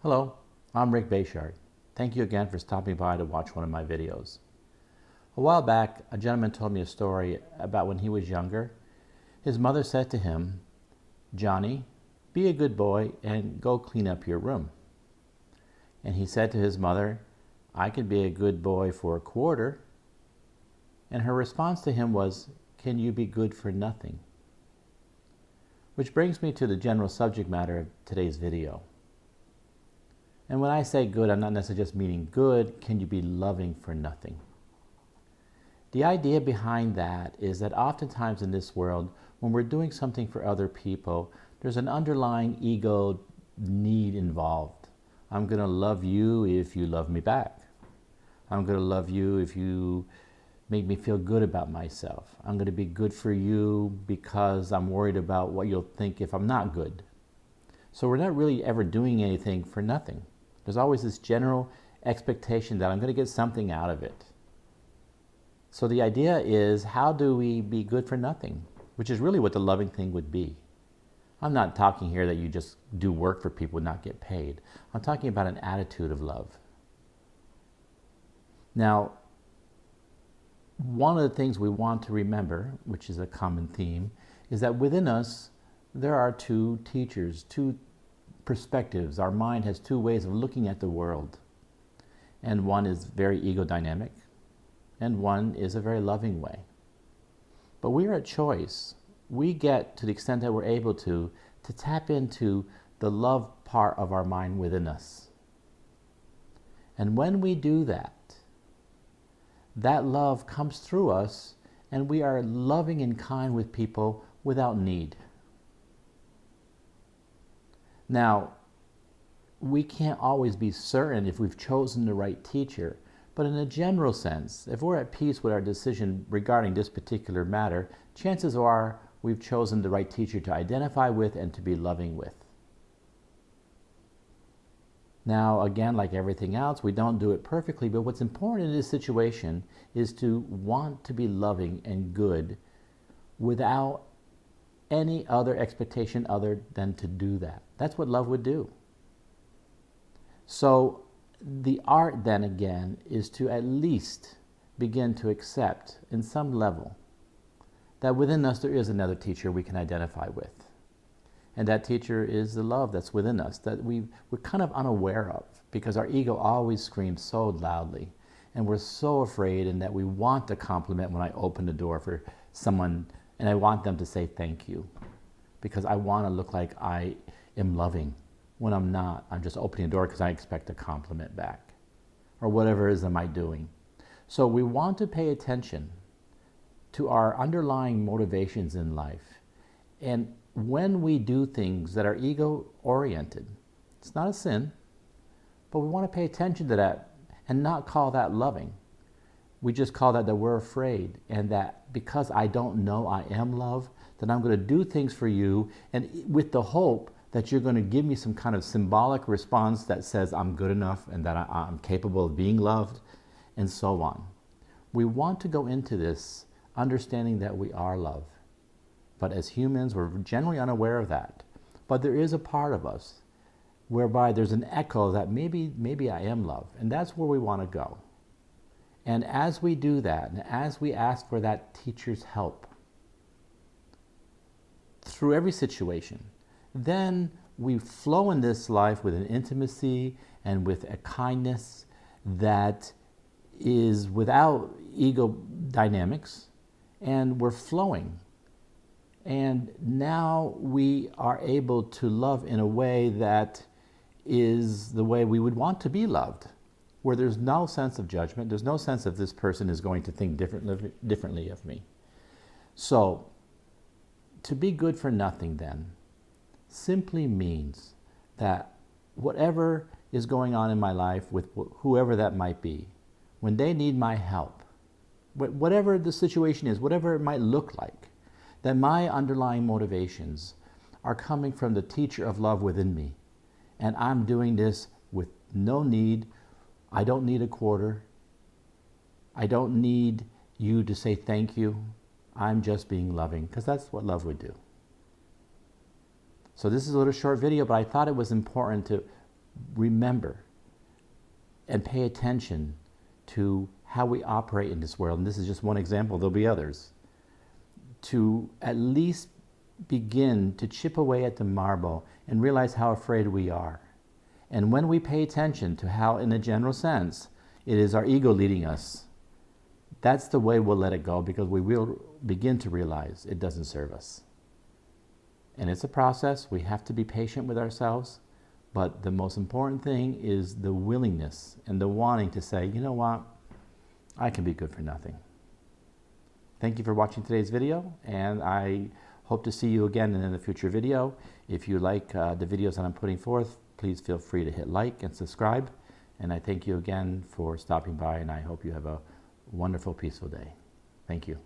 Hello, I'm Rick Bayshard. Thank you again for stopping by to watch one of my videos. A while back, a gentleman told me a story about when he was younger. His mother said to him, "Johnny, be a good boy and go clean up your room." And he said to his mother, "I could be a good boy for a quarter." And her response to him was, "Can you be good for nothing?" Which brings me to the general subject matter of today's video. And when I say good, I'm not necessarily just meaning good. Can you be loving for nothing? The idea behind that is that oftentimes in this world, when we're doing something for other people, there's an underlying ego need involved. I'm going to love you if you love me back. I'm going to love you if you make me feel good about myself. I'm going to be good for you because I'm worried about what you'll think if I'm not good. So we're not really ever doing anything for nothing. There's always this general expectation that I'm going to get something out of it. So the idea is, how do we be good for nothing? Which is really what the loving thing would be. I'm not talking here that you just do work for people and not get paid. I'm talking about an attitude of love. Now, one of the things we want to remember, which is a common theme, is that within us there are two teachers, two perspectives. Our mind has two ways of looking at the world. And one is very ego dynamic, and one is a very loving way. But we are at choice. We get, to the extent that we're able to tap into the love part of our mind within us. And when we do that, that love comes through us, and we are loving and kind with people without need. Now, we can't always be certain if we've chosen the right teacher, but in a general sense, if we're at peace with our decision regarding this particular matter, chances are we've chosen the right teacher to identify with and to be loving with. Now, again, like everything else, we don't do it perfectly, but what's important in this situation is to want to be loving and good without any other expectation other than to do that. That's what love would do. So the art then again is to at least begin to accept in some level that within us there is another teacher we can identify with. And that teacher is the love that's within us that we're kind of unaware of, because our ego always screams so loudly. And we're so afraid, and that we want a compliment when I open the door for someone, and I want them to say thank you, because I want to look like I am loving, when I'm not. I'm just opening the door because I expect a compliment back, or whatever it is am I doing. So we want to pay attention to our underlying motivations in life. And when we do things that are ego-oriented, it's not a sin, but we want to pay attention to that and not call that loving. We just call that we're afraid, and that because I don't know I am love, that I'm going to do things for you, and with the hope that you're going to give me some kind of symbolic response that says I'm good enough and that I'm capable of being loved, and so on. We want to go into this understanding that we are love. But as humans, we're generally unaware of that. But there is a part of us whereby there's an echo that maybe I am love, and that's where we want to go. And as we do that, and as we ask for that teacher's help through every situation, then we flow in this life with an intimacy and with a kindness that is without ego dynamics, and we're flowing. And now we are able to love in a way that is the way we would want to be loved, where there's no sense of judgment, there's no sense of this person is going to think differently of me. So, to be good for nothing then simply means that whatever is going on in my life with whoever that might be, when they need my help, whatever the situation is, whatever it might look like, that my underlying motivations are coming from the teacher of love within me. And I'm doing this with no need. I don't need a quarter. I don't need you to say thank you. I'm just being loving, because that's what love would do. So this is a little short video, but I thought it was important to remember and pay attention to how we operate in this world, and this is just one example, there'll be others, to at least begin to chip away at the marble and realize how afraid we are. And when we pay attention to how, in a general sense, it is our ego leading us, that's the way we'll let it go, because we will begin to realize it doesn't serve us. And it's a process. We have to be patient with ourselves. But the most important thing is the willingness and the wanting to say, you know what, I can be good for nothing. Thank you for watching today's video, and I hope to see you again in a future video. If you like the videos that I'm putting forth, please feel free to hit like and subscribe. And I thank you again for stopping by, and I hope you have a wonderful, peaceful day. Thank you.